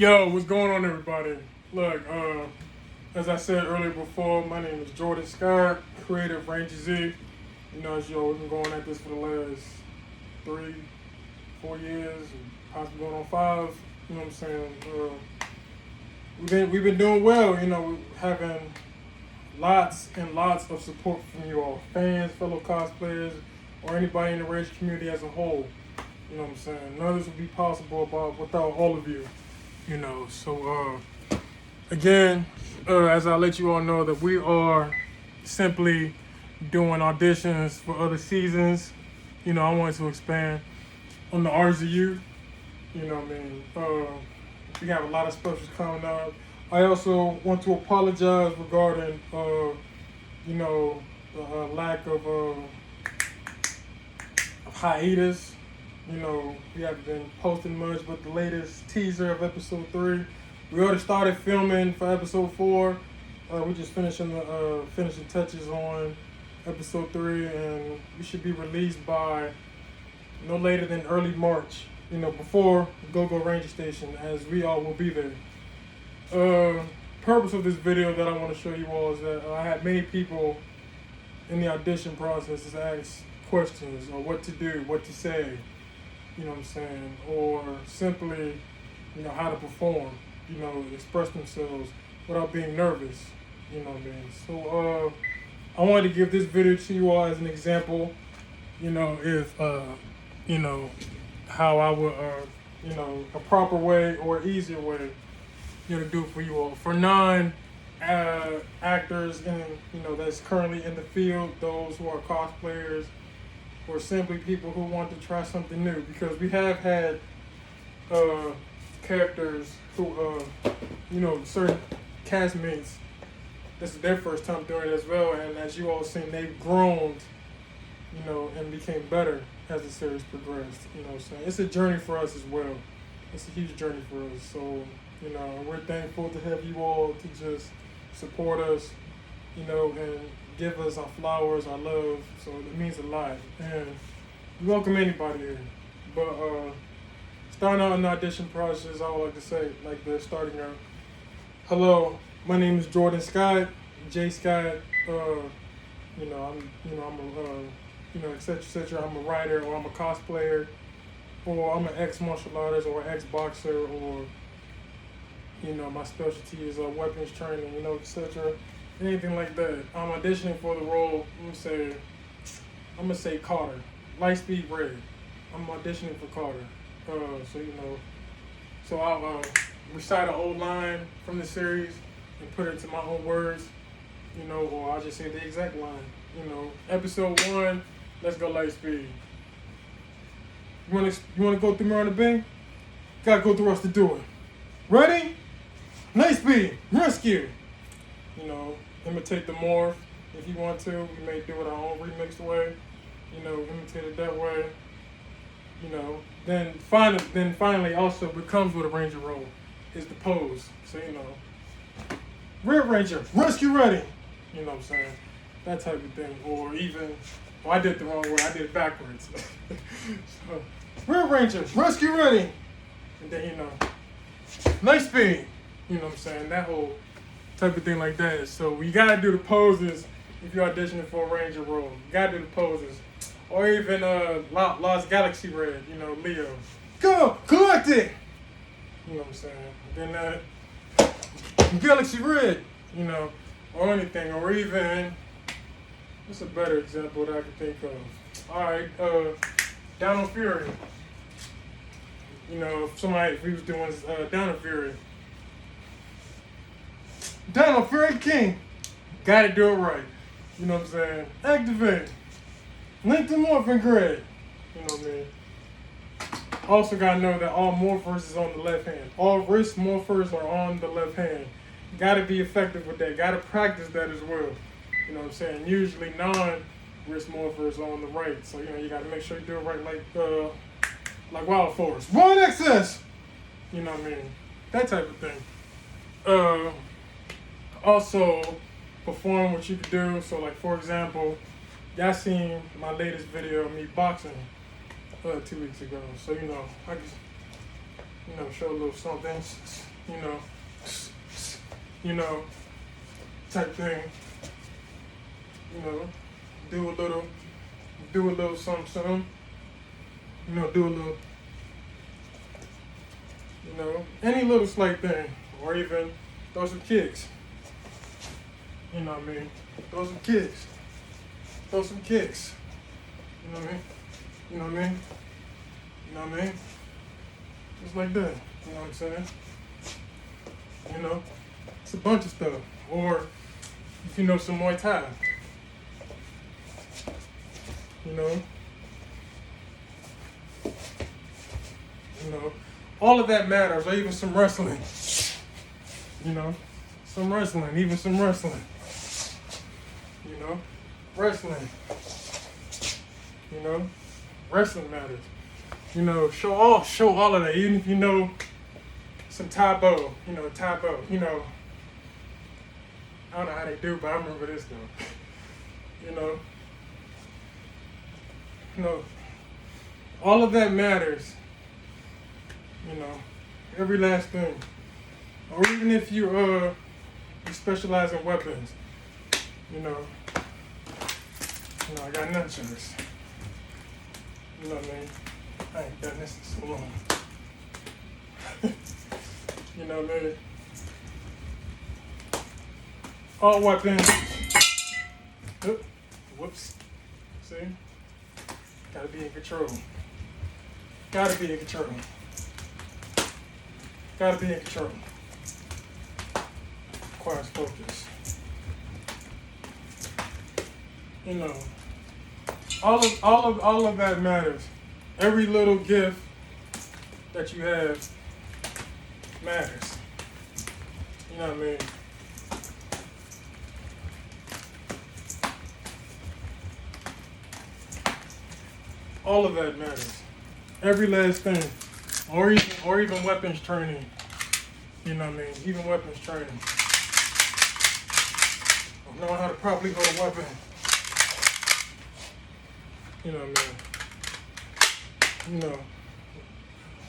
Yo, what's going on, everybody? Look, as I said earlier before, my name is Jordan Scott, creator of Ranger Z. You know, as we've been going at this for the last 3-4 years, and possibly going on 5. You know what I'm saying? We've been doing well. You know, having lots and lots of support from you all, fans, fellow cosplayers, or anybody in the Ranger community as a whole. You know what I'm saying? None of this would be possible without all of you. You know, so again, as I let you all know that we are simply doing auditions for other seasons. You know, I wanted to expand on the RZU. You know what I mean? We have a lot of specials coming up. I also want to apologize regarding, you know, the lack of hiatus. You know, we haven't been posting much, but the latest teaser of episode 3, we already started filming for episode 4. We're just finishing the finishing touches on episode 3, and we should be released by no later than early March. You know, before Go Ranger Station, as we all will be there. Purpose of this video that I want to show you all is that I had many people in the audition process ask questions or what to do, what to say. You know what I'm saying? Or simply, you know, how to perform, you know, express themselves without being nervous, you know what I mean? So, I wanted to give this video to you all as an example, you know, if, you know, how I would, you know, a proper way or easier way, you know, to do it for you all. For non-actors and, you know, that's currently in the field, those who are cosplayers, or simply people who want to try something new, because we have had characters who, you know, certain castmates, this is their first time doing it as well, and as you all seen, they've grown, you know, and became better as the series progressed. You know what I'm saying? It's a journey for us as well. It's a huge journey for us. So, you know, we're thankful to have you all to just support us, you know, and give us our flowers, our love. So it means a lot. And we welcome anybody here. But starting out in the audition process, I would like to say, like they're starting out, hello, my name is Jordan Scott, J Scott. You know, I'm a you know, etc., etc. I'm a writer, or I'm a cosplayer, or I'm an ex-martial artist, or ex-boxer, or, you know, my specialty is weapons training, you know, etc. Anything like that. I'm auditioning for the role. I'm gonna say Carter, Lightspeed Red. I'm auditioning for Carter. So you know, so I'll recite an old line from the series and put it to my own words, you know, or I'll just say the exact line. You know, episode 1. Let's go Lightspeed. You wanna go through me on the bing? Gotta go through us to do it. Ready? Lightspeed, rescue. You know, imitate the morph if you want to. We may do it our own remixed way. You know, imitate it that way. You know, then finally also becomes with a Ranger role is the pose. So, you know, Red Ranger, rescue ready. You know what I'm saying? That type of thing. Or even, I did the wrong way. I did it backwards. So, Red Ranger, rescue ready. And then, you know, Lightspeed. You know what I'm saying? That whole type of thing like that. So you gotta do the poses if you're auditioning for a Ranger role. You gotta do the poses. Or even Lost Galaxy Red, you know, Leo. Go, collect it! You know what I'm saying? Then Galaxy Red, you know, or anything. Or even, what's a better example that I can think of? Alright, Down Fury. You know, if he was doing Down Fury. Dino Fury King. Gotta do it right. You know what I'm saying? Activate. Link to Morphin Grid. You know what I mean? Also gotta know that all morphers is on the left hand. All wrist morphers are on the left hand. Gotta be effective with that. Gotta practice that as well. You know what I'm saying? Usually non-wrist morphers are on the right. So, you know, you gotta make sure you do it right like Wild Force. Run excess! You know what I mean? That type of thing. Also, perform what you can do. So, like, for example, y'all seen my latest video of me boxing 2 weeks ago. So, you know, I just, you know, show a little something. you know, you know, type thing. You know, do a little something. You know, do a little, you know, any little slight thing, or even throw some kicks. You know what I mean? Throw some kicks. Throw some kicks. You know what I mean? You know what I mean? You know what I mean? Just like that. You know what I'm saying? You know, it's a bunch of stuff. Or if you know some Muay Thai. You know, all of that matters, or even some wrestling. You know, some wrestling, even some wrestling. You know, wrestling. You know, wrestling matters. You know, show all of that, even if you know some Taebo, you know, Taebo, you know. I don't know how they do, but I remember this though. You know, all of that matters. You know, every last thing. Or even if you specialize in weapons, you know, I got nunchucks. You know what I mean? I ain't done this in so long. You know what I mean? All weapons. Whoops. See? Gotta be in control. Gotta be in control. Gotta be in control. Requires focus. You know, all of that matters. Every little gift that you have matters. You know what I mean? All of that matters. Every last thing. Or even weapons training. You know what I mean? Even weapons training. Knowing how to properly hold a weapon. You know what I mean? You know.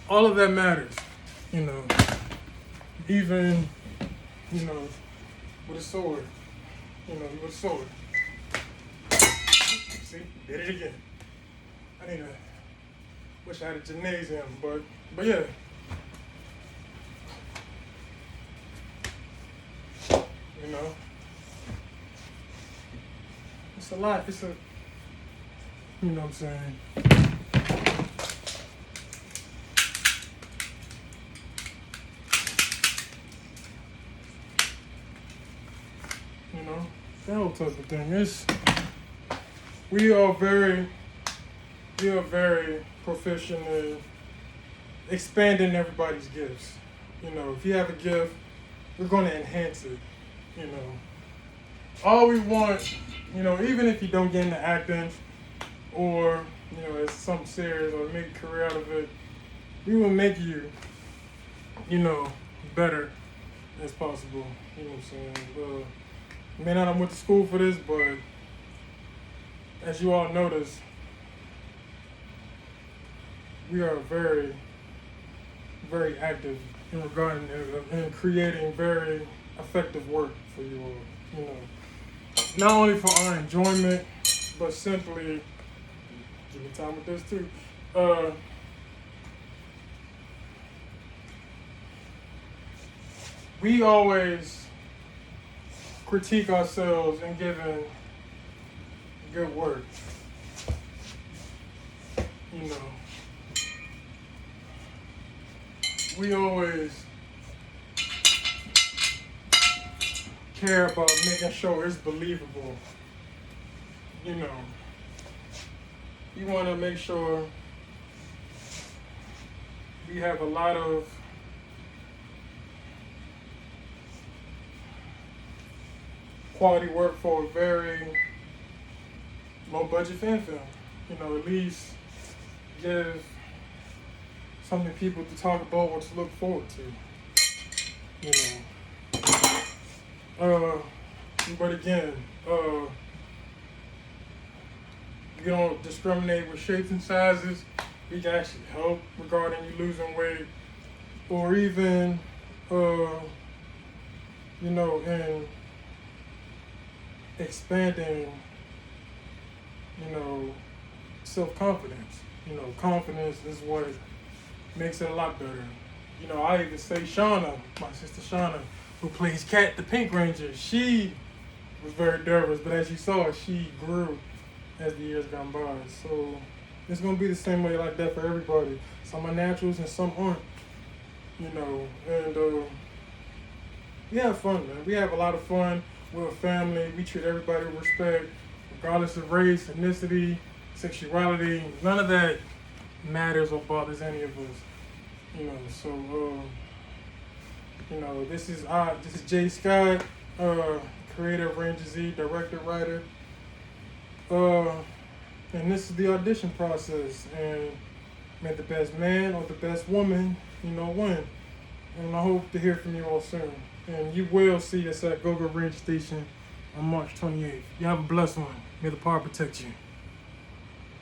All of that matters. You know. Even, you know, with a sword. You know, with a sword. See? Did it again. Wish I had a gymnasium, but yeah. You know, it's a lot. You know what I'm saying? You know, that whole type of thing. We are very proficient in expanding everybody's gifts. You know, if you have a gift, we're going to enhance it. You know, all we want, you know, even if you don't get into acting or, you know, it's something serious or make a career out of it, we will make you, you know, better as possible. You know what I'm saying? I may not have went to school for this, but as you all notice, we are very, very active in creating very effective work for you all. You know, not only for our enjoyment, but simply give me time with this too. We always critique ourselves in giving good work. You know. We always care about making sure it's believable. You know, you want to make sure we have a lot of quality work for a very low budget fan film. You know, at least give something people to talk about or to look forward to. You know. But again, you don't discriminate with shapes and sizes. We can actually help regarding you losing weight, or even you know, and expanding, you know, self-confidence. You know, confidence is what makes it a lot better. You know, I even say Shauna, my sister Shauna, who plays Kat the Pink Ranger, she was very nervous, but as you saw, she grew as the years gone by. So it's gonna be the same way like that for everybody. Some are naturals and some aren't. You know, and we have fun, man. We have a lot of fun. We're a family. We treat everybody with respect, regardless of race, ethnicity, sexuality. None of that matters or bothers any of us. You know, so you know, this is Jay Scott, creator of Ranger Z, director, writer. And this is the audition process. And may the best man or the best woman, you know, win. And I hope to hear from you all soon. And you will see us at Go-Go Range Station on March 28th. You have a blessed one. May the power protect you.